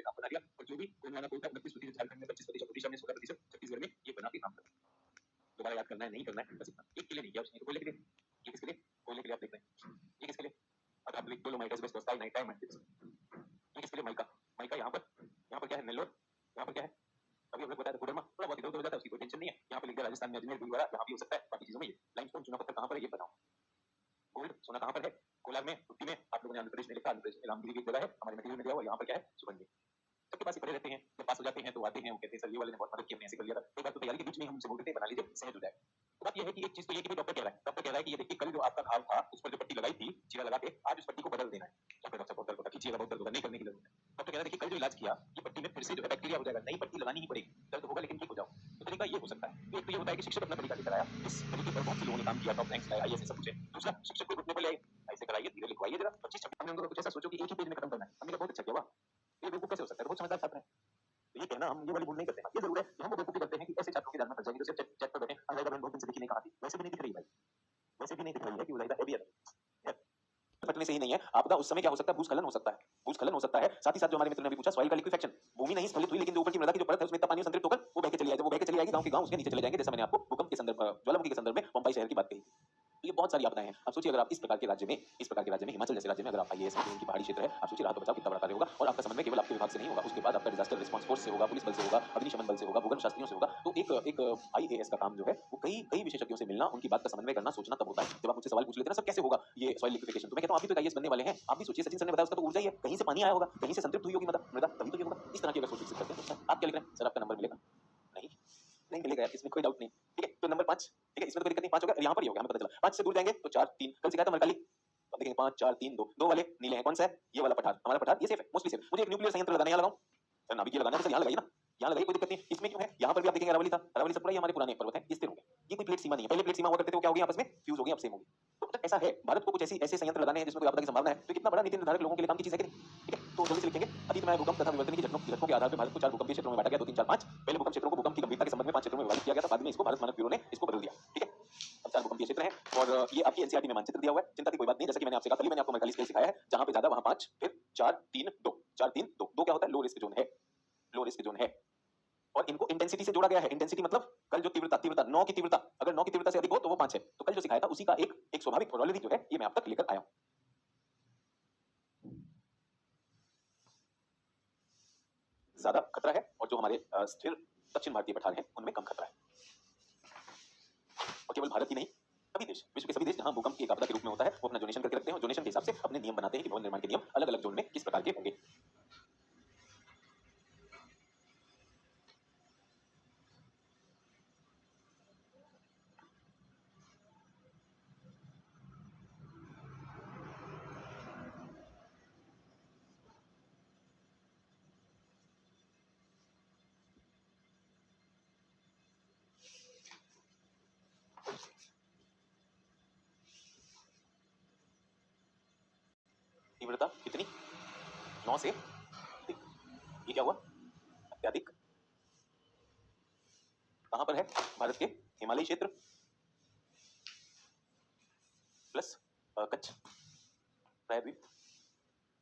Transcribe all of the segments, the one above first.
पे काम बना दिया और जो भी गोंडवाना कोटा 29% झारखंड में 25% ओडिशा में 16% छत्तीसगढ़ में ये बना के काम कर दोबारा याद करना है नहीं करना है बस इतना एक के लिए नहीं किया उसने कोयले के लिए ये किसके लिए कोयले के लिए आप देख रहे हैं ये किसके लिए अब आप लिख डोलोमाइट एस्बेस्टोस काई नाइट टाइम ये किसके लिए माइका माइका यहाँ पर क्या है नेल्लोर यहाँ पर क्या है अभी हम लोग बताया कोडरमा थोड़ा बहुत इधर उधर हो जाता है उसकी कोई टेंशन नहीं है यहाँ पे लिख दिया राजस्थान में अजमेर भीलवाड़ा यहाँ भी हो सकता है बाकी चीजों में ये लाइमस्टोन चुना पत्थर कहाँ पर है ये बताओ गोल्ड सोना कहाँ पर है कोलार में टुट्टी में आप लोगों ने आंध्र प्रदेश में लिखा आंध्र प्रदेश में रामगिरी की एक जगह है हमारे मटेरियल में दिया हुआ यहाँ पर क्या है सुगंधी सबके पास ही पड़े रहते हैं जब पास हो जाते हैं तो आते हैं वो कहते हैं सर ये वाले ने बहुत मदद की हमने ऐसे कर लिया था एक बार तो तैयारी के बीच में हम उनसे बोलते थे बना लीजिए सहज हो जाए तो बात ये है कि एक चीज तो ये कि डॉक्टर कह रहा है कि ये देखिए कल जो आपका घाव था उस पर जो पट्टी लगाई थी चीरा लगा के आज उस पट्टी को बदल देना है तो डॉक्टर बहुत दर्द होता खींचिएगा बहुत दर्द होगा नहीं करने की जरूरत है डॉक्टर कह रहा है देखिए कल जो इलाज किया ये पट्टी में फिर से जो है बैक्टीरिया हो जाएगा नई पट्टी लगानी ही पड़ेगी दर्द होगा लेकिन ठीक हो जाओ तो तरीका ये हो सकता है एक तो ये होता है कि शिक्षक अपना तरीका लेकर आया इस तरीके पर बहुत से लोगों ने काम किया टॉप रैंक्स लाया आईएएस सब कुछ दूसरा शिक्षक को घुटने पर ले ऐसे कराइए धीरे लिखवाइए जरा 25 हमने उनको कुछ ऐसा सोचो कि एक ही पेज में खत्म करना है हमने बहुत अच्छा किया वाह ये बेवकूफ कैसे हो सकता है बहुत समझदार छात्र है तो ये कहना हम ये वाली भूल नहीं करते हैं ये जरूर है कि हम वो बेवकूफी करते हैं कि ऐसे छात्रों की जानना पड़ जाएगी जो सिर्फ चेक पर बैठे अंग्रेजा बहन बहुत दिन से दिखी नहीं कहा थी वैसे भी नहीं दिख रही भाई वैसे भी नहीं दिख रही है कि उलाइदा है भी है पटने से ही नहीं है आपदा उस समय क्या हो सकता है भूस्खलन हो सकता है भूस्खलन हो सकता है साथ ही साथ जो हमारे मित्र ने भी पूछा सॉइल का लिक्विफेक्शन भूमि नहीं स्खलित हुई लेकिन जो ऊपर की मृदा की जो परत है उसमें इतना पानी संतृप्त होकर वो बह के चली जाएगी वो बह के चली जाएगी गांव के गांव उसके नीचे चले जाएंगे जैसा मैंने आपको भूकंप के संदर्भ ज्वालामुखी के संदर्भ में मुंबई शहर की बात कही तो ये बहुत सारी आपदाएं हैं आप सोचिए अगर आप इस प्रकार के राज्य में हिमाचल जैसे राज्य में अगर आप आईएएस उनकी पहाड़ी क्षेत्र है आप सोचिए राहत बचाव कितना बड़ा कार्य होगा और आपका समन्वय केवल आपके विभाग से नहीं होगा उसके बाद आपका डिजास्टर रिस्पांस फोर्स से होगा पुलिस बल से होगा अग्निशमन बल से होगा भूगर्भ शास्त्रियों से होगा तो एक आईएएस का काम जो है वो कई विशेषज्ञों से मिलना उनकी बात का समन्वय करना सोचना तब होता है जब आप मुझसे सवाल पूछ लेते हैं ना सर कैसे होगा ये सॉइल लिक्विफिकेशन तो मैं कहता हूं आप भी तो आईएएस बनने वाले हैं आप भी सोचिए सचिन सर ने बताया उसका तो ऊर्जा ही है कहीं से पानी आया होगा कहीं से संतृप्त हुई होगी मृदा तभी तो ये होगा इस तरह की अगर सोच विकसित करते हैं आप क्या लिख रहे हैं सर आपका नंबर मिलेगा नहीं मिलेगा यार इसमें कोई डाउट नहीं ठीक है तो नंबर 5 ठीक है इसमें तो कोई दिक्कत नहीं 5 होगा यहाँ पर ही होगा हमें पता चला 5 से दूर जाएंगे तो 4 3 कल सिखाया था मरकाली अब देखेंगे 5 4 3 2 दो वाले नीले हैं कौन सा है ये वाला पठार हमारा पठार ये सेफ है मोस्टली सेफ मुझे एक न्यूक्लियर संयंत्र लगाना यहाँ लगाऊं सर नाभिक लगाना है तो सर यहाँ लगाइए ना यहाँ लगाइए कोई दिक्कत नहीं इसमें क्यों है यहाँ पर भी आप देखेंगे अरावली था अरावली सब पूरा हमारे पुराने पर्वत है स्थिर हो गए ये कोई प्लेट सीमा नहीं है पहले प्लेट सीमा हुआ करते थे क्या हो गया आपस में फ्यूज हो गई अब सेम होगी तो मतलब ऐसा है भारत को कुछ ऐसे संयंत्र लगाने हैं जिसमें कोई आपदा की संभावना है तो कितना बड़ा नीति निर्धारक लोगों के लिए काम की चीज है कि नहीं ठीक है तो जल्दी से लिखेंगे अतीत में भूकंप तथा विवर्तन की घटनाओं के आधार पर भारत को 4 भूकंपीय क्षेत्रों में बांटा गया 2 3 4 5 पहले भूकंप क्षेत्रों को भूकंप की गंभीरता के संबंध में 5 क्षेत्रों में विभाजित किया गया था बाद में इसको भारत मानक ब्यूरो ने इसको बदल दिया ठीक है अब 4 भूकंपीय क्षेत्र हैं और ये आपकी एनसीईआरटी में मानचित्र दिया हुआ है चिंता की कोई बात नहीं जैसा कि मैंने आपसे कहा कल मैंने आपको मरकाली स्केल सिखाया है जहां पे ज्यादा वहां 5 फिर 4 3 2 4 3 2 2 क्या होता है लो रिस्क जोन है और इनको इंटेंसिटी से जोड़ा गया है इंटेंसिटी मतलब कल जो तीव्रता 9 की तीव्रता अगर 9 की तीव्रता से अधिक हो तो वो 5 है तो कल जो सिखाया था उसी का एक स्वाभाविक प्रोबेबिलिटी जो है ये मैं आप तक लेकर आया हूं ज्यादा खतरा है और जो हमारे स्थिर दक्षिण भारतीय पठार हैं उनमें कम खतरा है और केवल भारत ही नहीं सभी देश विश्व के सभी देश जहां भूकंप की एक आपदा के रूप में होता है वो अपना डोनेशन करके रखते हैं और डोनेशन के हिसाब से अपने नियम बनाते हैं कि भवन निर्माण के नियम अलग अलग जोन में किस प्रकार के होंगे तीव्रता कितनी 9 से अधिक ये क्या हुआ अत्यधिक कहां पर है भारत के हिमालयी क्षेत्र प्लस कच्छ प्रायद्वीप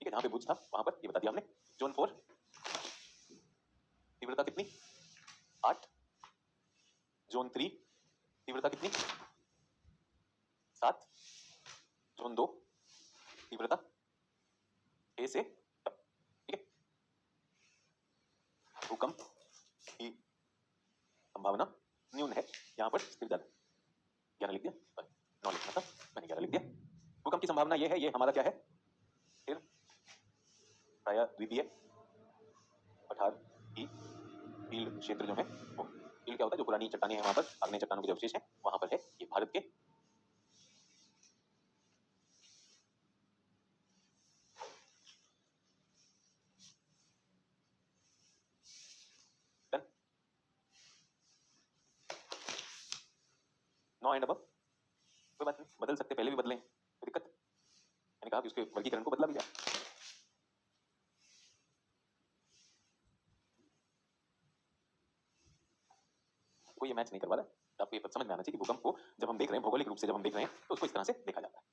ठीक है जहां पे भुज था वहां पर ये बता दिया हमने जोन 4 तीव्रता कितनी 8 जोन 3 तीव्रता कितनी 7 जोन 2 तीव्रता ए से ठीक है भूकंप की संभावना न्यून है यहाँ पर स्थिर दर 11 लिख दिया 9 लिखना था मैंने 11 लिख दिया भूकंप की संभावना ये है ये हमारा क्या है फिर प्रायद्वीपीय पठार की फील्ड क्षेत्र जो है वो फील्ड क्या होता है जो पुरानी चट्टानें हैं वहां पर आग्नेय चट्टानों के जो अवशेष हैं वहां पर है ये भारत के नो एंड अब कोई बात नहीं बदल सकते पहले भी बदले कोई दिक्कत मैंने कहा कि उसके वर्गीकरण को बदला भी जाए कोई ये मैच नहीं करवा रहा आपको ये समझ में आना चाहिए कि भूकंप को जब हम देख रहे हैं भौगोलिक रूप से जब हम देख रहे हैं तो उसको इस तरह से देखा जाता है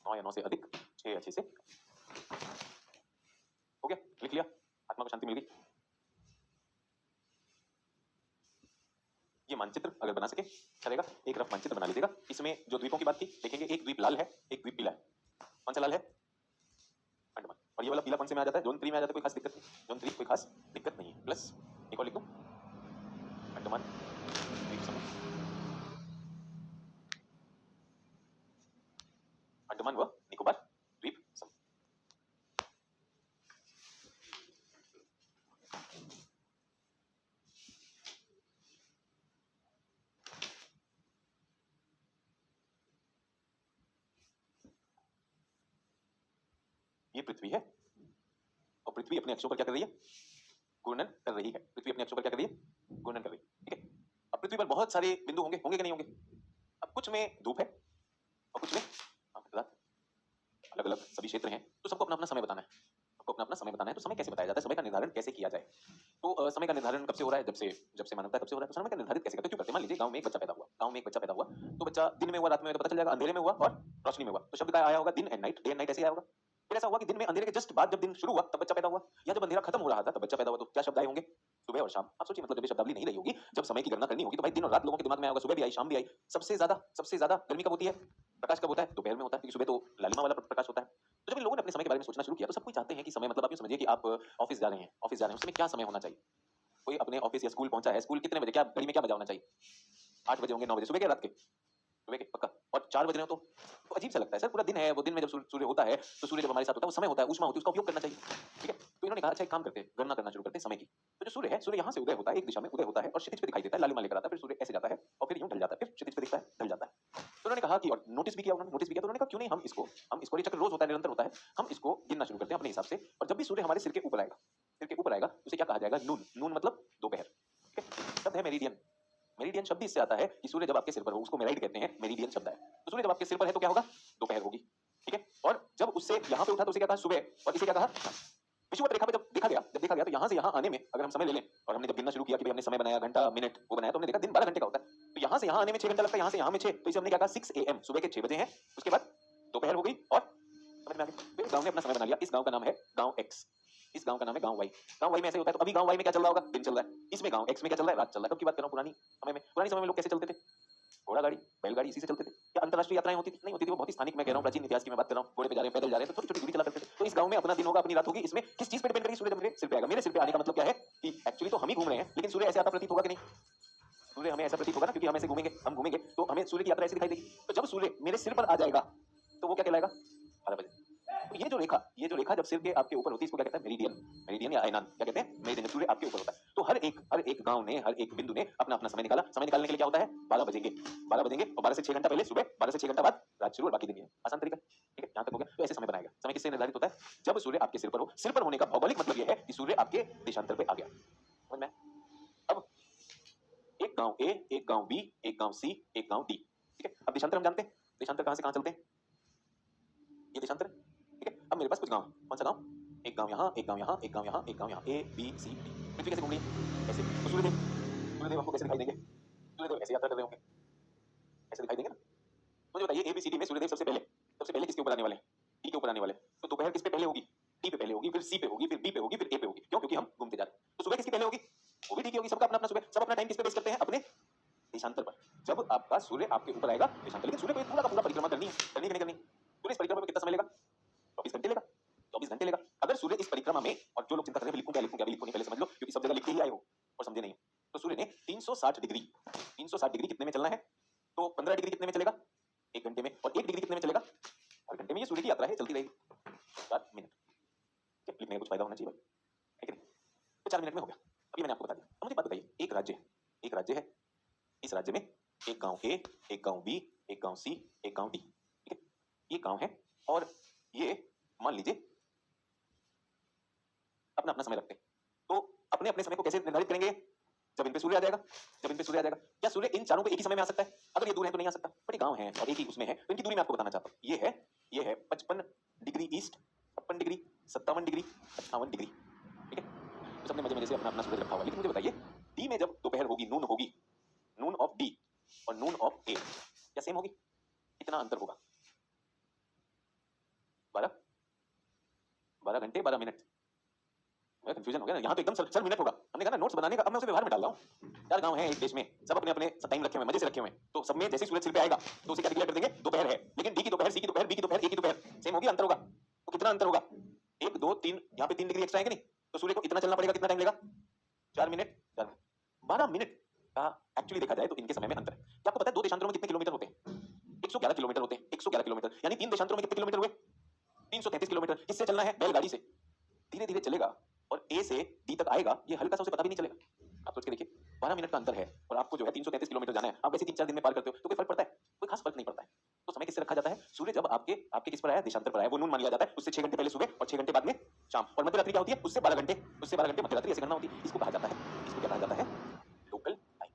9 या 9 से अधिक 6 या 6 से लिख लिया, आत्मा को शांति मिल गई। ये मानचित्र अगर बना सके चलेगा, एक रफ मानचित्र बना लीजिएगा। इसमें जो द्वीपों की बात थी देखेंगे, एक द्वीप लाल है, एक द्वीप पीला है। कौन सा लाल है? अंडमान। और ये वाला पीला कौन से में आ जाता है? जोन 3 में आ जाता है, कोई खास दिक्कत नहीं। जोन 3 कोई खास दिक्कत नहीं है। प्लस एक और लिख दूं, अंडमान द्वीप समूह, अंडमान व निकोबार द्वीप समूह। ये पृथ्वी है और पृथ्वी अपने अक्षों पर क्या कर रही है? घूर्णन कर रही है। पृथ्वी अपने अक्षों पर क्या कर रही है? घूर्णन कर रही है। ठीक है, अब पृथ्वी पर बहुत सारे बिंदु होंगे, होंगे कि नहीं होंगे? अब कुछ में धूप है और कुछ में रात, अलग अलग सभी क्षेत्र हैं। तो सबको अपना अपना समय बताना है, सबको अपना अपना समय बताना है। तो समय कैसे बताया जाता है, समय का निर्धारण कैसे किया जाए? तो समय का निर्धारण कब से हो रहा है? जब से मानवता है तब से हो रहा है। तो समय का निर्धारित कैसे करते हैं? क्यों करते हैं? मान लीजिए गांव में एक बच्चा पैदा हुआ, गांव में एक बच्चा पैदा हुआ, तो बच्चा दिन में हुआ, रात में हुआ, तो पता चल जाएगा, अंधेरे में हुआ और रोशनी में हुआ। तो शब्द का आया होगा दिन and night, day and night ऐसे आया होगा। फिर ऐसा हुआ कि दिन में अंधेरे के जस्ट बाद जब दिन शुरू हुआ तब बच्चा पैदा हुआ, या जब अंधेरा खत्म हो रहा था तब बच्चा पैदा हुआ। तो क्या शब्द आए होंगे? सुबह और शाम। आप सोचिए, मतलब जब शब्दावली नहीं रही होगी, जब समय की गणना करनी होगी, तो भाई दिन और रात लोगों के दिमाग में आएगा, सुबह भी आई शाम भी आई। सबसे ज्यादा गर्मी कब होती है? प्रकाश कब होता है? दोपहर में होता है, क्योंकि सुबह तो लालिमा वाला प्रकाश होता है। तो जब इन लोगों ने अपने समय के बारे में सोचना शुरू किया, तो सब कोई चाहते हैं कि समय, मतलब आप यूं समझिए कि आप ऑफिस जा रहे हैं, उस समय क्या समय होना चाहिए? कोई अपने ऑफिस या स्कूल पहुंचा है, स्कूल कितने बजे, क्या घड़ी में क्या बजा होना चाहिए? 8 बजे होंगे, 9 बजे, सुबह के रात के? सुबह के पक्का। और 4 बज रहे हो तो अजीब सा लगता है सर, पूरा दिन है, वो दिन में जब सूर्य होता है, तो सूर्य जब हमारे साथ होता है, वो समय होता है, ऊष्मा होती है, उसका उपयोग करना चाहिए। ठीक है, तो इन्होंने कहा अच्छा एक काम करते हैं, गणना करना शुरू करते हैं समय की। तो जो सूर्य है, सूर्य यहाँ से उदय होता है, एक दिशा में उदय होता है और क्षितिज पे दिखाई देता है, लालिमा लेकर आता है, फिर सूर्य ऐसे जाता है और फिर यूं ढल जाता है, फिर क्षितिज पे दिखता है, ढल जाता है। तो उन्होंने कहा कि, और नोटिस भी किया उन्होंने, तो उन्होंने कहा क्यों नहीं हम इसको ये चक्र रोज होता है, निरंतर होता है, हम इसको गिनना शुरू करते हैं अपने हिसाब से। और जब भी सूर्य हमारे सिर के ऊपर आएगा, उसे क्या कहा जाएगा? नून। नून मतलब दोपहर। ठीक है, शब्द है मेरिडियन। मेरिडियन शब्द इससे आता है कि सूर्य जब आपके सिर पर हो, उसको मेराइड कहते हैं, मेरिडियन शब्द है। तो सूर्य जब आपके सिर पर है तो क्या होगा? दोपहर होगी। ठीक है, और जब उससे यहाँ पे उठा तो उसे क्या कहा? सुबह। और इसे क्या कहा? विषुवत रेखा पे जब देखा गया तो यहाँ से यहाँ आने में अगर हम समय ले लें, और हमने जब गिनना शुरू किया कि भाई हमने समय बनाया, घंटा मिनट वो बनाया, तो हमने देखा दिन 12 घंटे का होता है। तो यहाँ से यहाँ आने में 6 घंटा लगता है, यहाँ से यहाँ में 6, तो इसे हमने क्या कहा? 6 AM, सुबह के 6 बजे हैं, उसके बाद दोपहर हो गई और समझ में आ गया। फिर गांव ने अपना समय बना लिया। इस गांव का नाम है गांव एक्स, इस गांव का नाम है गांव वाई। गांव वाई में ऐसे होता है, तो अभी गांव वाई में क्या चल रहा होगा? दिन चल रहा है। इसमें गांव एक्स में क्या चल रहा है? रात चल रहा है। कब की बात कर रहा हूँ? पुरानी समय में लोग कैसे चलते थे? घोड़ा गाड़ी, बैलगाड़ी, इसी से चलते थे। क्या अंतरराष्ट्रीय यात्राएं होती थी? नहीं होती थी, वो बहुत ही स्थानिक, मैं कह रहा हूँ प्राचीन इतिहास की मैं बात कर रहा हूँ। घोड़े पे जा रहे हैं, पैदल जा रहे हैं, तो छोटी छोटी दूरी चला करते थे। तो इस गांव में अपना दिन होगा, अपनी रात होगी। इसमें किस चीज पे डिपेंड करेगी? सूर्य जब मेरे सिर पे आएगा। मेरे सिर पे आने का मतलब क्या है कि एक्चुअली तो हम ही घूम रहे हैं, लेकिन सूर्य ऐसे आता प्रतीत होगा कि नहीं? सूर्य हमें ऐसा प्रतीत होगा ना, क्योंकि हम ऐसे घूमेंगे, हम घूमेंगे तो हमें सूर्य की यात्रा ऐसी दिखाई देगी। तो जब सूर्य मेरे सिर पर आ जाएगा तो वो क्या कहलाएगा? 12 बजे। तो ये जो रेखा जब सिर के आपके ऊपर होती है, इसको क्या कहते हैं? मेरिडियन। मेरिडियन या आयनान, क्या कहते हैं? मेरिडियन। सूर्य आपके ऊपर होता है, तो हर एक गांव ने, हर एक बिंदु ने अपना अपना समय निकाला। समय निकालने के लिए क्या होता है? 12 बजेंगे, 12 बजेंगे और 12 से 6 घंटा पहले सुबह, 12 से 6 घंटा बाद रात शुरू और बाकी दिन है। आसान तरीका। ठीक है, यहाँ तक हो गया। तो ऐसे समय बनाएगा। समय किससे निर्धारित होता है? जब सूर्य आपके सिर पर हो। सिर पर होने का भौगोलिक मतलब यह है कि सूर्य आपके देशांतर पे आ गया। समझ में? अब एक गांव ए, एक गांव बी, एक गांव सी, एक गांव डी। ठीक है, अब देशांतर हम जानते हैं, देशांतर कहां से कहां चलते हैं? ये देशांतर है। ठीक है, अब मेरे पास कुछ गांव है। कौन सा गांव? एक गांव यहाँ, एक गांव यहाँ, एक गांव यहाँ, एक गांव यहाँ, ए बी सी डी। पृथ्वी कैसे घूम रही है? ऐसे। तो सूर्यदेव हमको कैसे दिखाई देंगे? सूर्यदेव ऐसे यात्रा कर रहे होंगे, ऐसे दिखाई देंगे ना। मुझे बताइए, ए बी सी डी में सूर्यदेव सबसे पहले किसके ऊपर आने वाले हैं? डी के ऊपर आने वाले हैं। तो दोपहर किस पे पहले होगी? डी पे पहले होगी, फिर सी पे होगी, फिर बी पे होगी, फिर ए पे होगी। क्यों? क्योंकि हम घूमते जा रहे हैं। तो सुबह किसकी पहले होगी? वो भी डी की होगी। सबका अपना अपना सुबह, सब अपना टाइम किस पे बेस करते हैं? अपने देशांतर पर। जब आपका सूर्य आपके ऊपर आएगा देशांतर, लेकिन सूर्य को पूरा का पूरा परिक्रमा करनी है, करनी कि नहीं करनी? सूर्य इस परिक्रमा में कितना समय लेगा? 24 घंटे लेगा। 24 घंटे लेगा। अगर सूर्य इस परिक्रमा में, और जो लोग चिंता कर रहे हैं लिखूं क्या अभी लिखूं नहीं, पहले समझ लो, क्योंकि सब जगह लिख के ही आए हो और समझे नहीं। तो सूर्य ने 360 डिग्री कितने में चलना है? तो 15 डिग्री कितने में चलेगा? 1 घंटे में। और 1 डिग्री कितने में चलेगा? 8 घंटे में। ये सूर्य की यात्रा है, चलती रहेगी 4 मिनट। क्या लिखने का कुछ फायदा होना चाहिए भाई, है कि नहीं? तो 4 मिनट में हो गया। अभी मैंने आपको बता दिया। अब मुझे बात बताइए, एक राज्य है, इस राज्य में एक गांव ए, एक गांव बी, एक गांव सी, एक गांव डी। ठीक है, ये गांव है और ये मान लीजिए अपना अपना समय रखते हैं। तो अपने अपने समय को कैसे निर्धारित करेंगे? जब इन पे सूर्य आ जाएगा, क्या सूर्य इन चारों को एक ही समय में आ सकता है? अगर ये दूर है तो नहीं आ सकता। बट ये गांव है और एक ही उसमें है, तो इनकी दूरी मैं आपको बताना चाहता हूँ। ये है 55 degree east, 56 degree, 57 degree, 58 degree. ठीक है, तो सबने मजे से अपना अपना सूरज रखा हुआ। लेकिन मुझे बताइए, डी में जब दोपहर होगी, नून ऑफ डी और नून ऑफ ए क्या सेम होगी? कितना अंतर होगा? 12 घंटे 12 मिनट। कंफ्यूजन हो गया ना, यहाँ तो एकदम सर मिनट होगा। हमने कहा ना नोट्स बनाने का, अब मैं उसे व्यवहार में डाल रहा हूँ। 4 गांव हैं एक देश में, सब अपने अपने टाइम रखे हुए, मजे से रखे हुए हैं, तो सब में जैसे सूरज सिर पे आएगा तो उसे क्या डिक्लेयर कर देंगे, दोपहर है। लेकिन डी की दोपहर, सी की दोपहर, बी की दोपहर, ए की दोपहर सेम होगी, अंतर होगा। तो कितना अंतर होगा, 1 2 3, यहाँ पे 3 डिग्री एक्स्ट्रा है कि नहीं, तो सूर्य को इतना चलना पड़ेगा, कितना टाइम लेगा, 4 मिनट, 12 मिनट का एक्चुअली देखा जाए तो इनके समय में अंतर है। क्या आपको पता है 2 देशांतरों में कितने किलोमीटर होते हैं, 111 किलोमीटर होते हैं, 111 किलोमीटर, यानी 3 देशांतरों में कितने किलोमीटर हुए, 333 किलोमीटर। किससे चलना है, बैलगाड़ी से, धीरे धीरे चलेगा और ए से डी तक आएगा, ये हल्का सा उसे पता भी नहीं चलेगा। आप सोच के देखिए, 12 मिनट का अंतर है और आपको जो है 333 किलोमीटर जाना है, आप वैसे 3-4 दिन में पार करते हो, तो कोई फर्क पड़ता है, कोई खास फर्क नहीं पड़ता है। तो समय किससे रखा जाता है, सूर्य जब आपके आपके किस पर आया, देशांतर पर आया, वो नून मान लिया जाता है, उससे 6 घंटे पहले सुबह और 6 घंटे बाद में शाम। और मध्य रात्रि क्या होती है, उससे 12 घंटे, उससे 12 घंटे मध्य रात्रि, ऐसे गणना होती है। इसको कहा जाता है, इसको क्या कहा जाता है, लोकल टाइम।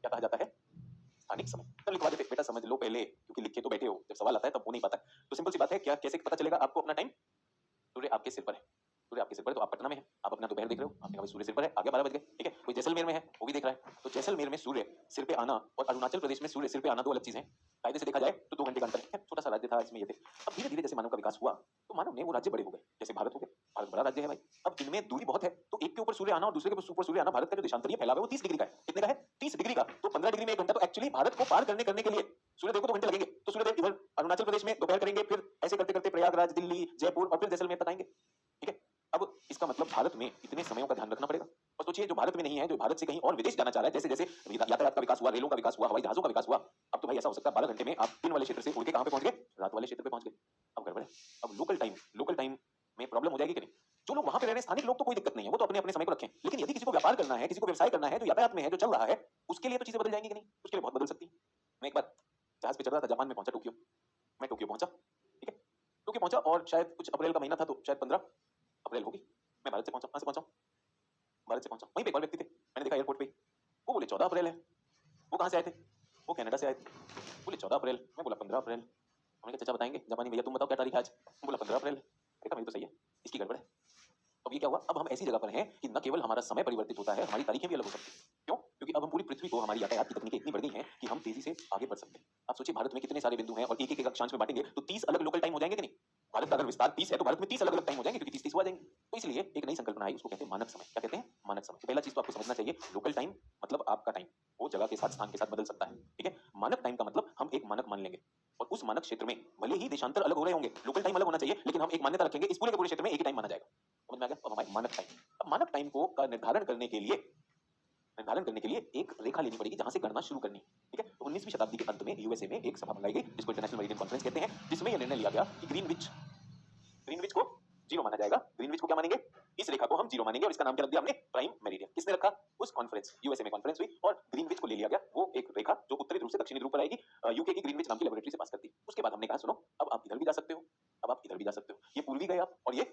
क्या कहा जाता है, स्थानिक समय। तो लिखवा देते बेटा, समझ लो पहले, क्योंकि लिखे तो बैठे हो, जब सवाल आता है तब वो नहीं पाता। तो सिंपल सी बात है, क्या कैसे पता चलेगा आपको अपना टाइम, सूर्य आपके सिर पर है, सूर्य आपके सिर पर है, तो आप पटना में हैं, आप अपना दोपहर देख रहे हो, आपने कहा सूर्य सिर पर है, आगे 12 बज गए, ठीक है। कोई जैसलमेर में है, वो भी देख रहा है, तो जैसलमेर में सूर्य सिर पे आना और अरुणाचल प्रदेश में सूर्य सिर पे आना दो अलग चीजें हैं। कायदे से देखा जाए तो 2 घंटे का अंतर है, छोटा सा राज्य था, इसमें ये थे। अब धीरे धीरे जैसे मानव का विकास हुआ, तो मानव ने वो राज्य बड़े हो गए, जैसे भारत हो गए, भारत बड़ा राज्य है भाई। अब इनमें दूरी बहुत है, तो एक के ऊपर सूर्य आना और दूसरे के ऊपर सूर्य आना, भारत का जो देशांतरीय फैलाव है वो 30 डिग्री का है। कितने का है, 30 डिग्री का। तो 15 डिग्री में 1 घंटा, तो एक्चुअली भारत को पार करने के लिए सूर्यदेव को 2 घंटे लगेंगे। तो सूर्यदेव इधर अरुणाचल प्रदेश में दोपहर करेंगे, फिर ऐसे करते करते प्रयागराज, दिल्ली, जयपुर और फिर जैसलमेर तक आएंगे, ठीक है। अब इसका मतलब भारत में इतने समयों का ध्यान रखना पड़ेगा। और सोचिए जो भारत में नहीं है, जो भारत से कहीं और विदेश जाना चाह रहा है, जैसे जैसे यातायात का विकास हुआ, रेलों का विकास हुआ, हवाई जहाजों का विकास हुआ, अब तो भाई ऐसा हो सकता है 12 घंटे में आप दिन वाले क्षेत्र से उड़ के कहां पे पहुंच गए, रात वाले क्षेत्र पे पहुंच गए। अब गड़बड़ है, अब लोकल टाइम में प्रॉब्लम हो जाएगी कि नहीं। जो लोग वहां पे रह रहे हैं स्थानिक लोग, तो कोई दिक्कत नहीं है, वो तो अपने अपने समय को रखें। लेकिन यदि किसी को व्यापार करना है, किसी को व्यवसाय करना है, जो यातायात में है, जो चल रहा है, उसके लिए तो चीजें बदल जाएंगी कि नहीं, उसके लिए बहुत बदल सकती है। मैं एक बार जहाज पे चल रहा था, जापान में पहुंचा, टोक्यो, मैं टोक्यो पहुंचा, ठीक है, टोक्यो पहुंचा और शायद कुछ अप्रैल का महीना था, तो शायद 15 अप्रैल होगी। मैं भारत से पहुंचा, कहां से पहुंचा, भारत से पहुंचा। वहीं पे एक और व्यक्ति थे, मैंने देखा एयरपोर्ट पे, वो बोले 14 अप्रैल है। वो कहां से आए थे, वो कनाडा से आए थे, बोले 14 अप्रैल। मैं बोला 15 अप्रैल। हमने कहा चाचा बताएंगे, जापानी भैया तुम बताओ क्या तारीख है आज, बोला 15 अप्रैल। देखा मेरी तो सही है, इसकी गड़बड़ है। अब ये क्या हुआ, अब हम ऐसी जगह पर हैं कि न केवल हमारा समय परिवर्तित होता है, हमारी तारीखें भी अलग हो सकती हैं। क्यों, क्योंकि अब हम पूरी पृथ्वी को, हमारी यातायात की तकनीकें इतनी बढ़ गई हैं कि हम तेजी से आगे बढ़ सकते हैं। आप सोचिए भारत में कितने सारे बिंदु हैं और एक एक अक्षांश में बांटेंगे तो 30 अलग लोकल टाइम हो जाएंगे कि नहीं। भारत का अगर विस्तार 30 है तो भारत में 30 अलग अलग टाइम हो जाएंगे, क्योंकि 30 हो जाएंगे। तो इसलिए एक नई संकल्पना आई, उसको कहते हैं मानक समय। क्या कहते हैं, मानक समय। तो पहला चीज तो आपको समझना चाहिए, लोकल टाइम मतलब आपका टाइम, वो जगह के साथ, स्थान के साथ बदल सकता है, ठीक है। मानक टाइम का मतलब हम एक मानक मान लेंगे और उस मानक क्षेत्र में भले ही देशांतर अलग हो रहे होंगे, लोकल टाइम अलग होना चाहिए, लेकिन हम एक मान्यता रखेंगे, इस पूरे के पूरे क्षेत्र में एक ही टाइम माना जाएगा। समझ में आ गया, अब हमारे मानक टाइम। अब मानक टाइम को का निर्धारण करने के लिए एक रेखा लेनी पड़ेगी जहां से गणना शुरू करनी, ठीक है। तो 19वीं शताब्दी के अंत में यूएसए में एक सभा मंगाई गई, जिसको इंटरनेशनल मेरिडियन कॉन्फ्रेंस कहते हैं, जिसमें यह निर्णय लिया गया कि ग्रीनविच को जीरो माना जाएगा। ग्रीनविच को क्या मानेंगे, इस रेखा को हम जीरो मानेंगे और इसका नाम क्या रख दिया हमने, प्राइम मेरिडियन। किसने रखा, उस कॉन्फ्रेंस, यूएसए में कॉन्फ्रेंस हुई और ग्रीनविच को ले लिया गया। वो एक रेखा जो उत्तरी ध्रुव से दक्षिणी ध्रुव पर आएगी, यूके की ग्रीनविच नाम की लेबोरेटरी से पास करती। उसके बाद हमने कहा सुनो, अब आप इधर भी जा सकते हो, अब आप इधर भी जा सकते हो। ये पूर्वी गए आप और ये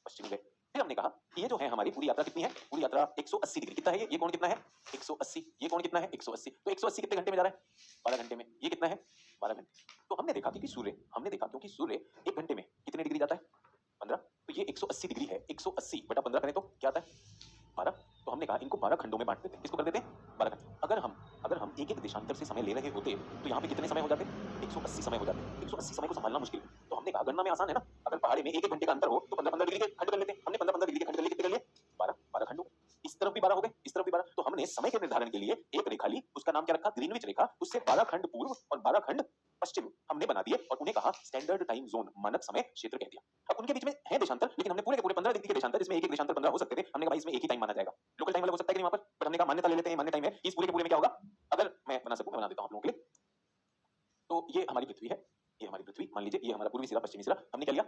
पश्चिमी गए। फिर हमने कहा कि ये जो है हमारी पूरी यात्रा कितनी है, पूरी यात्रा 180 डिग्री। कितना है ये कोण कितना है, 180। ये कोण कितना है, 180। तो 180 कितने घंटे में जा रहा है, 12 घंटे में। ये कितना है, 12 घंटे। तो हमने देखा कि सूर्य, क्योंकि सूर्य 1 घंटे में कितने डिग्री जाता है, 15। तो ये 180 डिग्री है, 180 बटा 15 करें तो क्या आता है, 12। तो हमने कहा इनको 12 खंडों में बांट देते हैं। किसको कर देते हैं, 12 खंड। अगर हम एक एक देशांतर से समय ले रहे होते तो यहाँ पे कितने समय हो जाते, 180 समय हो जाते। 180 समय को संभालना मुश्किल है। तो हमने कहा गणना में आसान है ना, अगर पहाड़ी में एक घंटे का अंतर हो तो 15 डिग्री के खंड कर लेते हैं। हमने 15 डिग्री के खंड कर लिए, कितने कर लिए, 12 खंड हो गए। इस तरफ भी 12 हो गए, इस तरफ भी 12। तो हमने समय के निर्धारण के लिए एक रेखा ली, उसका नाम क्या रखा, ग्रीनविच रेखा। उससे 12 खंड पूर्व और 12 खंड पश्चिम हमने बना दिए और उन्हें कहा स्टैंडर्ड टाइम जोन, मानक समय क्षेत्र कह दिया। अब उनके बीच में है देशांतर, लेकिन हमने पूरे के पूरे 15 डिग्री के देशांतर, जिसमें एक देशांतर 15 हो सकते थे, हमने कहा भाई इसमें एक ही टाइम माना जाएगा। लोकल टाइम अलग हो सकता है कि नहीं वहां पर हमने कहा मान्यता ले लेते हैं, मान्य टाइम है। इस पूरे के पूरे में क्या होगा, अगर मैं बना सकूं मैं बना देता हूं आप लोगों के लिए। तो ये हमारी पृथ्वी है, ये हमारी पृथ्वी मान लीजिए, ये हमारा पूर्वी सिरा, पश्चिमी सिरा। हमने क्या लिया,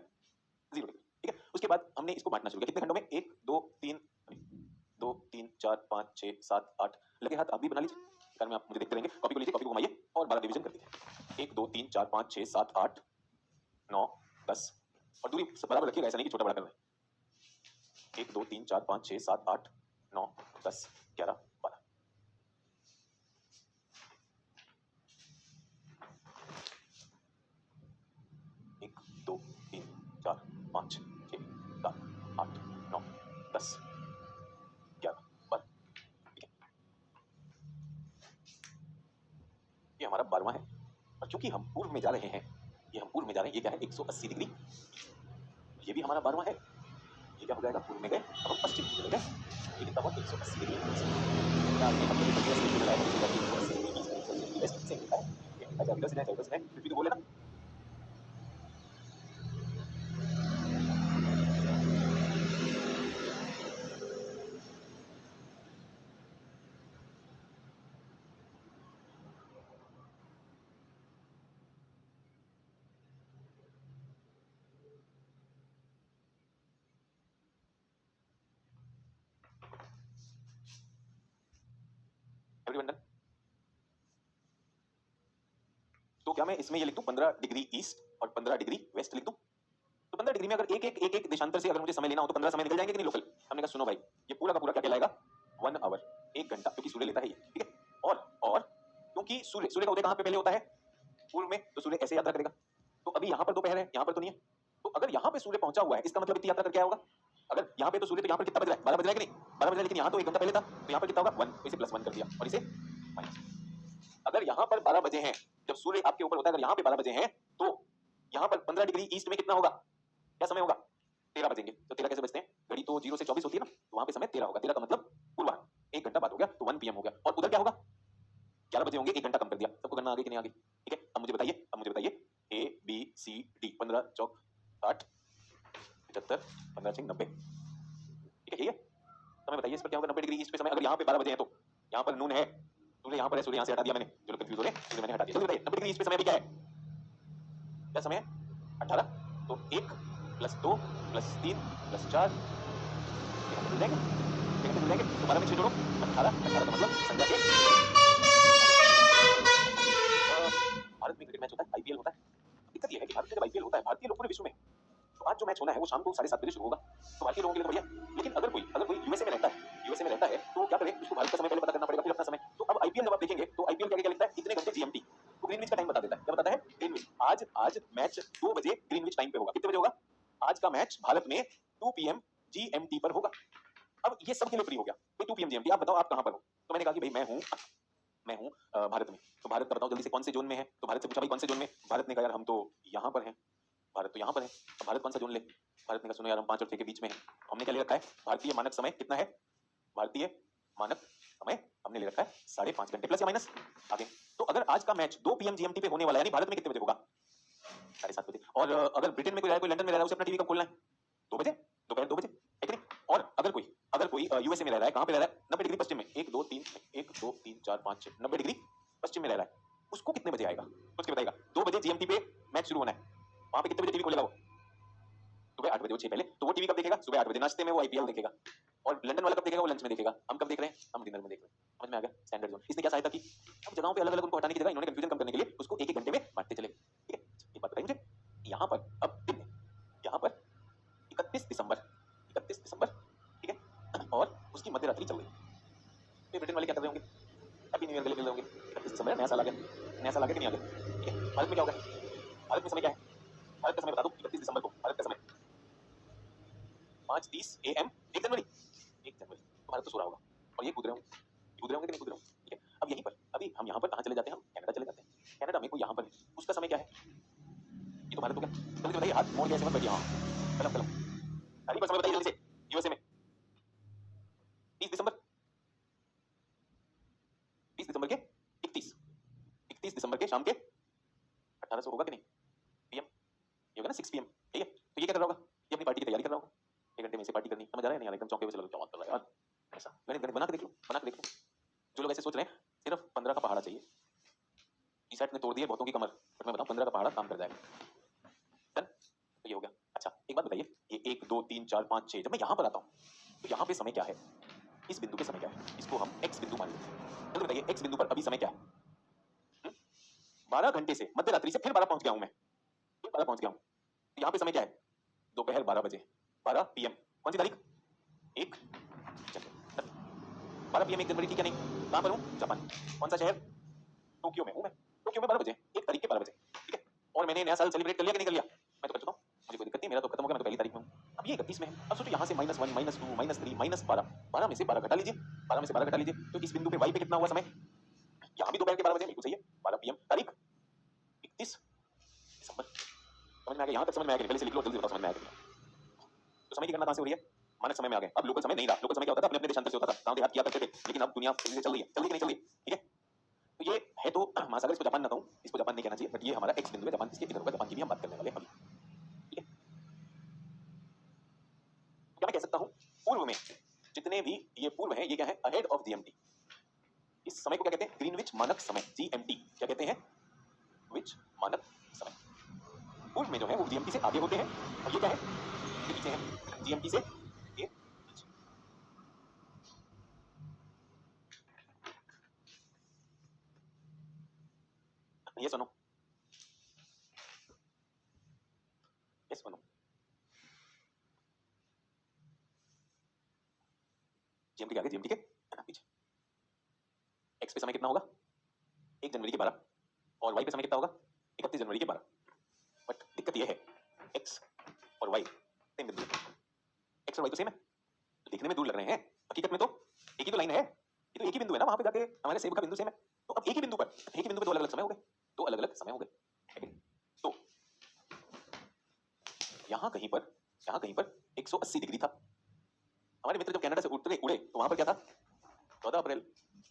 0 डिग्री, ठीक है। उसके बाद हमने इसको बांटना शुरू किया, कितने खंडों में, 1 2 3 2 3 4 5 6 7 8। लगे हाथ आप भी बना लीजिए, में आप मुझे देखते रहेंगे। कॉपी को लीजिए, कॉपी को घुमाइए और 12 डिवीजन कर दीजिए। 1 2 3 4 5 6 7 8 9 10 और दूरी बराबर रखिएगा, ऐसा नहीं कि छोटा बड़ा कर रहे हैं। 1 2 3 4 5 6 7 8 9 10 11 12। एक 2 3 4 5 6 7 8 9 10 11 12। ठीक है, ये हमारा 12वां है। और चूंकि हम पूर्व में जा रहे हैं, ये हम पूर्व में जा रहे हैं, ये क्या है 180 डिग्री। ये भी हमारा 12वां है। ये क्या हो जाएगा, पूर्व में गए अब हम पश्चिम में चले गए, ये कितना हुआ 180 डिग्री क्या ये हम लोग कंटिन्यूअस लिखने लगाए तो 180 डिग्री ईस्ट वेस्ट से मिलता है। अच्छा इधर से नहीं फिर भी तो बोले ना एवरीवन डन। तो क्या मैं इसमें ये लिख दूं 15 डिग्री ईस्ट और 15 डिग्री वेस्ट लिख दूं? तो 15 डिग्री में अगर एक देशांतर से अगर मुझे समय लेना हो तो 15 समय निकल जाएंगे कि नहीं लोकल? हमने कहा सुनो भाई ये पूरा का पूरा क्या कहलाएगा 1 आवर, 1 घंटा, क्योंकि सूर्य लेता है ये, ठीक है। और क्योंकि सूर्य का उदय कहां पे पहले होता है, पूर्व में, तो सूर्य ऐसे यात्रा करेगा। तो अभी यहां पर दोपहर है, यहां पर तो नहीं है, तो अगर यहां पे सूर्य पहुंचा हुआ है इसका मतलब इतनी यात्रा करके आया होगा। अगर यहां पे तो सूर्य, तो यहां पर कितना बज रहा है, 12 बज रहा है कि नहीं, 12 बज रहा है, लेकिन यहां तो 1 घंटा पहले था, तो यहां पर कितना होगा 1, तो इसे +1 कर दिया और इसे माइनस। अगर यहां पर 12 बजे हैं, जब सूर्य आपके ऊपर होता है, अगर यहां पे 12 बजे हैं तो यहां पर 15 डिग्री ईस्ट में कितना होगा, क्या समय होगा, 13 बजेंगे। तो 13 कैसे बजते हैं, घड़ी तो 0 से 24 होती है ना, तो वहां पे समय 13 होगा, 13 का मतलब पूर्वाह्न, 1 घंटा बाद हो गया, तो 1 PM हो गया। और उधर क्या होगा, 11 बजे होंगे, 1 घंटा कम कर दिया। सबको करना आगे कि नहीं आगे, ठीक है। अब मुझे बताइए A B C D 15 चौक 60 75 15 6 90, ठीक है, यही है। समय बताइए इस पर क्या होगा 90 डिग्री ईस्ट पे समय, अगर यहाँ पे 12 बजे हैं तो यहाँ पर नून है, सूर्य यहाँ पर है, सूर्य यहाँ से हटा दिया मैंने, जो लोग कंफ्यूज हो रहे हैं सूर्य मैंने हटा दिया। जल्दी बताइए 90 डिग्री ईस्ट पे समय अभी क्या है, क्या समय है 18, तो 1 + 2 + 3 + 4 मिल जाएंगे, मिल जाएंगे। तो 12 में 6 जोड़ो 18, 18 का मतलब संध्या के भारत में क्रिकेट मैच होता है, IPL होता है। दिक्कत ये है कि भारत में जब IPL होता है, भारतीय लोग पूरे विश्व में, तो आज जो मैच होना है वो शाम को 7:30 बजे शुरू होगा, तो भारतीय लोगों के लिए तो बढ़िया। लेकिन अगर कोई यूएसए में रहता है तो क्या करे, उसको भारत का समय पहले पता करना पड़ेगा, फिर अपना समय। तो अब IPL जब आप देखेंगे तो IPL क्या लिखता है, इतने घंटे GMT, तो ग्रीनविच का टाइम बता देता है। क्या बताता है, ग्रीनविच। आज मैच 2 बजे ग्रीनविच टाइम पे होगा। कितने बजे होगा, आज का मैच भारत में 2 PM GMT पर होगा। अब ये सबके लिए फ्री हो गया, 2 PM GMT। आप बताओ आप कहां पर हो, तो मैंने कहा कि भाई मैं हूं भारत में। तो भारत का बताओ जल्दी से कौन से जोन में है, तो भारत से पूछा भाई कौन से जोन में, भारत ने कहा यार हम तो यहाँ पर हैं, भारत तो यहाँ पर है। अब भारत कौन सा जोन ले, भारत ने कहा सुनो यार हम 5 और 6 के बीच में है। हमने क्या ले रखा है, भारतीय मानक समय कितना है, भारतीय मानक समय हमने ले रखा है 5.5 घंटे प्लस या माइनस आगे। तो अगर आज का मैच 2 PM GMT पे होने वाला है, यानी भारत में कितने बजे होगा, 7:30 बजे। और अगर ब्रिटेन में कोई रह रहा है, कोई लंदन में रह रहा है, उसे अपना टीवी कब खोलना है, 2 बजे, दोपहर 2 बजे, है कि नहीं। और अगर कोई यूएसए में रह रहा है, कहां पे रह रहा है, 90 डिग्री पश्चिम में, 1 2 3 1 2 3 4 5 6 90 डिग्री पश्चिम में रह रहा है, उसको कितने बजे आएगा, सोच के बताएगा। 2 बजे GMT पे मैच शुरू होना है, वहां पे कितने बजे टीवी खोलेगा वो, सुबह 8 बजे, वो 6 पहले, तो वो टीवी कब देखेगा, सुबह 8 बजे, नाश्ते में वो IPL देखेगा। और लंदन वाला कब देखेगा, वो लंच में देखेगा। हम कब देख रहे हैं, हम डिनर में देख रहे हैं। समझ में आ गया, स्टैंडर्ड जोन। इसने क्या सहायता की, अब जगहों पे अलग-अलग उनको हटाने की जगह इन्होंने कंफ्यूजन कम करने के लिए उसको एक-एक घंटे में बांटते चले। ठीक है, एक बात बताइए मुझे, यहाँ पर अब दिन है, यहाँ पर 31 दिसंबर, 31 दिसंबर, ठीक है, और उसकी मध्य रात्रि चल रही है। तो ब्रिटेन वाले क्या कर रहे होंगे, हैप्पी न्यू ईयर गले मिल रहे होंगे, 31 दिसंबर है, नया साल आ गया, नया साल आ गया कि नहीं आ गया। ठीक है, भारत में क्या होगा, भारत में समय क्या है, भारत का समय बता दो 31 दिसंबर को, भारत का समय 5:30 AM, 1 जनवरी, 1 जनवरी, तो भारत तो सो रहा होगा और ये कूद रहे होंगे, कूद रहे होंगे कि नहीं कूद रहे होंगे। ठीक है, अब यहीं पर अभी हम यहाँ पर कहाँ चले जाते हैं, हम कनाडा चले जाते हैं। कनाडा में कोई यहाँ पर है, उसका समय क्या है, ये तो भारत हो गया। जल्दी बताइए, हाथ मोड़ के ऐसे मत बैठिए, हाँ कलम कलम तारीख पर समय बताइए जल्दी से। यूएसए में 30 दिसंबर, 30 दिसंबर के 31 दिसंबर के शाम के 1800 होगा कि नहीं PM, ये होगा ना 6 PM। ठीक है, तो ये क्या कर रहा होगा, ये अपनी पार्टी की तैयारी कर रहा होगा, 1 घंटे में से पार्टी करनी, समझ आ रहा है नहीं, एकदम चौंके हुए चलो क्या बात कर रहा है यार, ऐसा गणित बना के देख लो, बना के देख लो। जो लोग ऐसे सोच रहे हैं सिर्फ 15 का पहाड़ा चाहिए, ईसैट ने तोड़ दिया बहुतों की कमर, बट मैं बताऊं 15 का पहाड़ा काम कर जाएगा। डन, तो ये हो गया। अच्छा एक बात बताइए, ये 1 2 3 4 5 6 जब मैं यहाँ पर आता हूँ तो यहाँ पे समय क्या है, इस बिंदु पे समय क्या है, इसको हम x बिंदु मान लेते हैं। जल्दी बताइए x बिंदु पर अभी समय क्या है, 12 घंटे से मध्य रात्रि से फिर 12 पहुंच गया हूं मैं, फिर 12 पहुंच गया हूं, तो यहाँ पे समय क्या है, दोपहर 12 बजे, 12 PM, कौन सी तारीख, 1 जनवरी, 12 PM 1 जनवरी, ठीक है नहीं, कहां पर हूं, जापान, कौन सा शहर, टोक्यो में हूं मैं, टोक्यो में 12 बजे, 1 तारीख के 12 बजे, ठीक है। और मैंने नया साल सेलिब्रेट कर लिया कि नहीं कर लिया, मैं तो कर चुका हूं, मुझे कोई दिक्कत नहीं, मेरा तो खत्म हो गया, मैं तो पहली तारीख में हूं। अब ये 31 में है, अब सोचो यहाँ से -1 -2 -3 -12, 12 में से 12 घटा लीजिए, 12 में से 12 घटा लीजिए, तो इस बिंदु पे y पे कितना हुआ समय, यहाँ भी दोपहर के 12 बजे, बिल्कुल सही है, 12 PM, तारीख 31 दिसंबर। समझ में आ गया, यहाँ तक समझ में आ गया, पहले से लिख लो जल्दी बताओ समझ में आ गया। तो समय की गणना कहाँ से हो रही है, मानक समय में आ गए। अब लोकल समय नहीं रहा। लोकल समय क्या होता था, अपने अपने देशांतर से होता था, गांव देहात किया करते थे, लेकिन अब दुनिया तेजी से चल रही है, चल रही कि नहीं चल रही, ठीक है। तो ये है तो महासागर, इसको जापान ना कहूं, इसको जापान नहीं कहना चाहिए, बट ये हमारा एक्स बिंदु है, जापान इसके इधर होगा, जापान की भी हम बात करने वाले हैं अभी, ठीक है। क्या मैं कह सकता हूं, पूर्व में जितने भी ये पूर्व है, ये क्या है, अहेड ऑफ जीएमटी। इस समय को क्या कहते हैं, ग्रीनविच मानक समय, जीएमटी क्या कहते हैं, विच मानक समय। पूर्व में जो है वो जीएमटी से आगे होते हैं, और ये क्या है, ये पीछे है, जीएमटी से ये पीछे। ये सुनो, ये सुनो, जीएमटी के आगे, जीएमटी के पीछे। एक्स पे समय कितना होगा, 1 जनवरी के 12, और वाई पे समय कितना होगा, 31 जनवरी के 12। बट दिक्कत ये है, एक्स और वाई सेम बिंदु है, एक्स और वाई तो सेम है, तो दिखने में दूर लग रहे हैं, हकीकत में तो एक ही तो लाइन है, ये तो एक ही बिंदु है ना, वहां पे जाके हमारे सेब का बिंदु सेम है, तो अब एक ही बिंदु पे दो अलग अलग समय हो गए, दो अलग अलग समय हो गए। तो यहाँ कहीं पर 180 डिग्री था। हमारे मित्र जब कनाडा से उड़े तो वहां पर क्या था, 14 अप्रैल।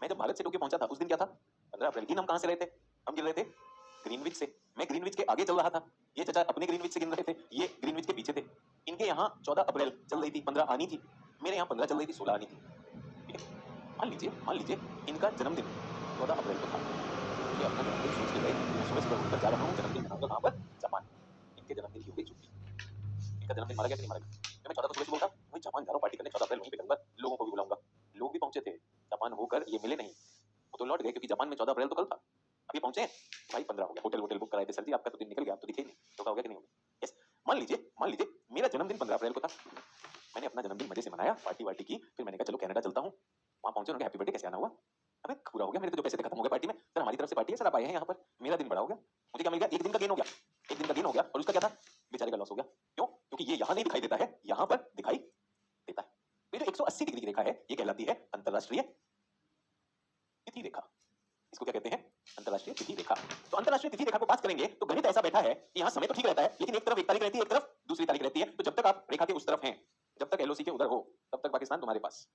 मैं जब भारत से टोक्यो पहुंचा था उस दिन क्या था, 15 अप्रैल। गिन हम कहां से रहे थे, हम गिन रहे थे ग्रीनविच से। मैं ग्रीनविच के आगे चल रहा था, ये चाचा अपने ग्रीनविच से गिन रहे थे, ये ग्रीनविच के पीछे थे। इनके यहाँ 14 अप्रैल चल रही थी, 15 आनी थी, मेरे यहाँ 15 चल रही थी, 16 आनी थी, ठीक है। मान लीजिए इनका जन्मदिन 14 अप्रैल को था, ये अपना जन्मदिन सोच के गए, मैं सुबह सुबह उठकर जा रहा हूँ, जन्मदिन मनाऊंगा कहाँ पर, जापान। इनके जन्मदिन की हो गई छुट्टी, इनका जन्मदिन मारा गया कि नहीं मारा गया। मैं 14 को सुबह सुबह उठा, वही जापान जा रहा हूँ पार्टी करने, 14 अप्रैल वहीं पे करूंगा, लोगों को भी बुलाऊंगा। लोग भी पहुंचे थे, जापान होकर ये मिले नहीं, वो तो लौट गए, क्योंकि जापान में 14 अप्रैल तो कल था, अभी पहुंचे हैं भाई, 15 हो गया। होटल बुक कराए थे, सर जी आपका तो दिन निकल गया, आप तो दिखे ही नहीं, धोखा हो गया कि नहीं हो गया। यस, मान लीजिए मेरा जन्मदिन 15 अप्रैल को था, मैंने अपना जन्मदिन मजे से मनाया, पार्टी की, फिर मैंने कहा चलो कनाडा चलता हूँ, वहां पहुंचे, उन्होंने हैप्पी बर्थडे कैसे आना हुआ, अबे पूरा हो गया, मेरे तो जो पैसे थे खत्म हो गए पार्टी में, सर हमारी तरफ से पार्टी है, सर आप आए हैं यहाँ पर, मेरा दिन बड़ा हो गया, मुझे क्या मिल गया, एक दिन का गेन हो गया, एक दिन का गेन हो गया, और उसका क्या था, बेचारे का लॉस हो गया। क्यों, क्योंकि ये यहाँ नहीं दिखाई देता है, यहाँ पर दिखाई देता है। तो ये जो 180 डिग्री की रेखा है, ये कहलाती है अंतरराष्ट्रीय तिथि रेखा। इसको क्या कहते हैं, अंतरराष्ट्रीय तिथि रेखा। तो अंतरराष्ट्रीय तिथि रेखा को पास करेंगे तो गणित ऐसा बैठा है कि यहाँ समय तो ठीक रहता है, लेकिन एक तरफ एक तारीख रहती है, एक तरफ दूसरी तारीख रहती है। तो जब तक आप रेखा के उस तरफ हैं, जब तक एलओसी के उधर हो, तब तक पाकिस्तान तुम्हारे पास,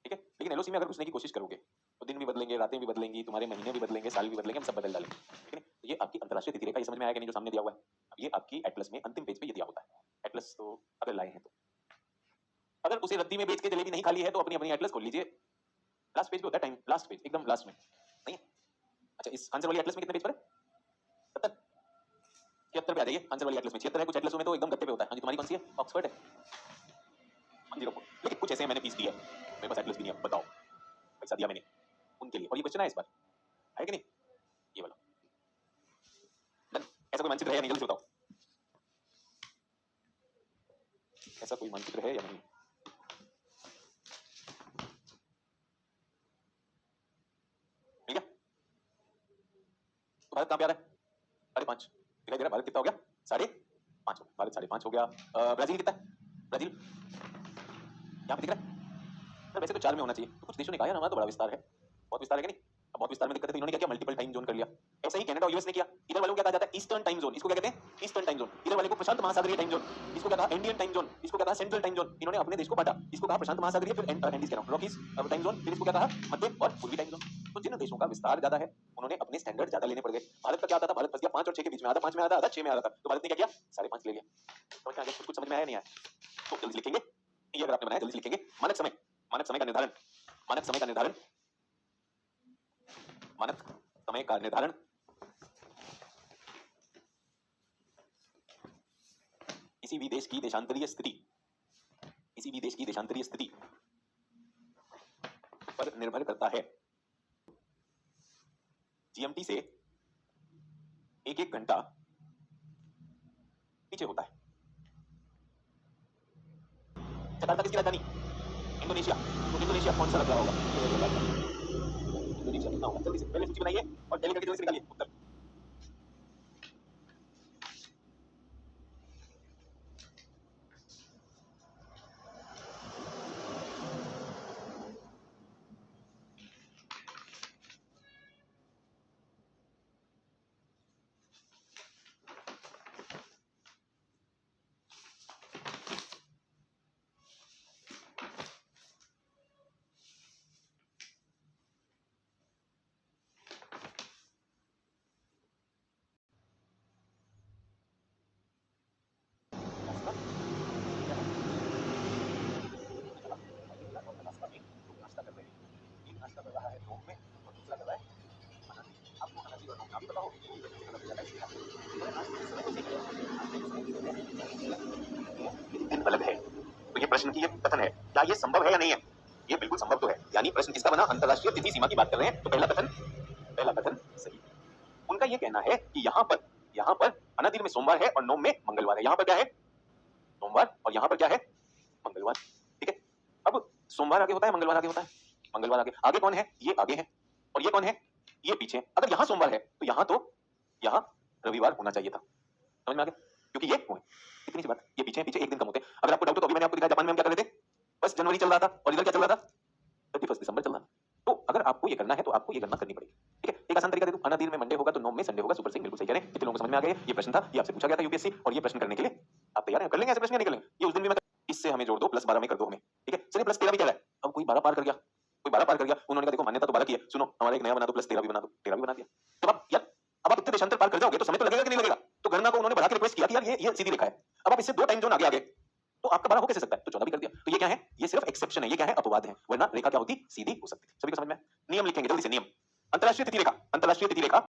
ठीक है। लेकिन एलओसी में अगर घुसने की कोशिश करोगे तो दिन भी बदलेंगे, रातें भी बदलेंगी, तुम्हारे महीने भी बदलेंगे, साल भी बदलेंगे, हम सब बदल डालेंगे, ठीक है। तो ये आपकी अंतरराष्ट्रीय तिथि रेखा, ये समझ में आया कि नहीं जो सामने दिया हुआ है। अब ये आपकी एटलस में अंतिम पेज पे ये दिया होता है, एटलस तो अगर लाए हैं तो, अगर उसे रद्दी में बेच के जलेबी नहीं खाली है तो अपनी अपनी एटलस खोल लीजिए, लास्ट पेज पे होता है, टाइम लास्ट पेज, एकदम लास्ट में नहीं है। अच्छा, इस आंसर वाली एटलस में कितने पेज पर है, 70, 76 पे आ जाइए। आंसर वाली एटलस में 76 है, कुछ एटलसों में तो एकदम गत्ते पे होता है। हाँ जी, तुम्हारी कौन सी है, ऑक्सफोर्ड है, 10, लेकिन कुछ ऐसे हैं मैंने फीस दी है, मेरे पास एटलस भी नहीं है, बताओ पैसा दिया मैंने उनके लिए। और ये क्वेश्चन है इस बार, है कि नहीं, ये वाला डन। ऐसा कोई मानचित्र है या नहीं, जल्दी से बताओ, ऐसा कोई मानचित्र है या नहीं। ठीक है, तो भारत कहाँ पे आ रहा है, 5.5 दिखाई दे रहा है। भारत कितना हो गया, 5.5, भारत 5.5 हो गया। ब्राजील कितना है, ब्राजील यहाँ पे दिख रहा है सर, वैसे तो 4 में होना चाहिए। तो कुछ देशों ने कहा यार हमारा तो बड़ा विस्तार है, बहुत विस्तार है कि नहीं। अब बहुत विस्तार में दिक्कत है, तो इन्होंने क्या किया, मल्टीपल टाइम जोन कर लिया। ऐसा ही कनाडा और यूएस ने किया। इधर वालों को क्या कहा जाता है, ईस्टर्न टाइम जोन, इसको क्या कहते हैं, ईस्टर्न टाइम जोन। इधर वाले को प्रशांत महासागरीय टाइम जोन, इसको क्या कहा, इंडियन टाइम जोन, इसको क्या कहा, सेंट्रल टाइम जोन। इन्होंने अपने देश को बांटा, इसको कहा प्रशांत महासागरीय, फिर एंडीज कह रहा हूं, रॉकीज टाइम जोन, फिर इसको क्या कहा, मध्य और पूर्वी टाइम जोन। तो जिन देशों का विस्तार ज्यादा है उन्होंने अपने स्टैंडर्ड ज्यादा लेने पड़ गए। भारत का क्या आता था, भारत फंस गया 5 और 6 के बीच में, आधा 5 में आधा 6 में आधा था, तो भारत ने क्या किया, 5.5 ले लिया। समझ में आ गया, कुछ समझ में आया नहीं आया, तो जल्दी लिखेंगे, ये अगर आपने बनाया जल्दी लिखेंगे। मानक समय, मानक समय का निर्धारण, मानक समय का निर्धारण, मानक समय का निर्धारण किसी भी देश की देशांतरीय स्थिति, किसी भी देश की देशांतरीय स्थिति पर निर्भर करता है। जीएमटी से एक एक घंटा पीछे होता है। जकार्ता किसकी राजधानी, इंडोनेशिया, तो इंडोनेशिया कौन सा लग रहा होगा, इंडोनेशिया कितना होगा, जल्दी से पहले सूची बनाइए और टैली करके जल्दी से निकालिए उत्तर। दिन अलग है। तो ये प्रश्न की ये कथन है, क्या ये संभव है या नहीं है? ये बिल्कुल संभव तो है। यानी प्रश्न किसका बना? अंतरराष्ट्रीय तिथि सीमा की बात कर रहे हैं, तो पहला कथन सही। उनका ये कहना है कि यहाँ पर अनादिर में सोमवार है और नोम में मंगलवार है। यहाँ पर क्या है? सोमवार, और यहाँ पर क्या है? मंगलवार। ठीक है, अब सोमवार आगे होता है, मंगलवार आगे होता है। मंगलवार आगे, आगे कौन है? ये आगे है, और ये कौन है? ये पीछे। अगर यहाँ सोमवार है तो यहाँ रविवार होना चाहिए था। समझ में आ गया? क्योंकि ये वो है। इतनी सी बात। ये पीछे पीछे एक दिन कम होते हैं। अगर आपको डाउट हो तो अभी मैंने आपको दिखाया, जापान में हम क्या कर रहे थे? 1 जनवरी चल रहा था और इधर क्या चल रहा था? 31 दिसंबर चल रहा था। तो अगर आपको ये करना है तो आपको ये गणना करनी पड़ेगी। ठीक है, एक आसान तरीका दे दूं, अनादिर में मंडे होगा तो नोम में संडे होगा। सुपर सिंह बिल्कुल सही कह रहे हैं। कितने लोगों को समझ में आ गया? ये प्रश्न था, ये आपसे पूछा गया था यूपीएससी, और ये प्रश्न करने के लिए आप तैयार हैं? कर लेंगे ऐसे प्रश्न या नहीं कर लेंगे? ये उस दिन भी मैं इससे हमें जोड़ दो, प्लस 12 में कर दो हमें। ठीक है, चलिए प्लस 13 भी कह रहा है। अब कोई 12 पार कर गया, कोई 12 पार कर गया, उन्होंने कहा देखो मान्यता तो 12 की है, सुनो हमारा एक नया बना दो, प्लस 13 भी बना दो। 13 भी बना दिया। तो अब यार, अब आप इतने देशांतर पार कर जाओगे तो समय तो लगेगा कि नहीं लगेगा? तो गणना को उन्होंने बढ़ा के रिक्वेस्ट किया कि यार ये सीधी रेखा है, अब आप इससे 2 टाइम जोन आगे आगे, तो आपका 12 हो कैसे सकता है? तो 14 भी कर दिया। तो ये क्या है? ये सिर्फ एक्सेप्शन है, ये क्या है? अपवाद है, वरना रेखा क्या होती? सीधी हो सकती है। सभी को समझ में? नियम लिखेंगे जल्दी से, नियम। अंतरराष्ट्रीय तिथि रेखा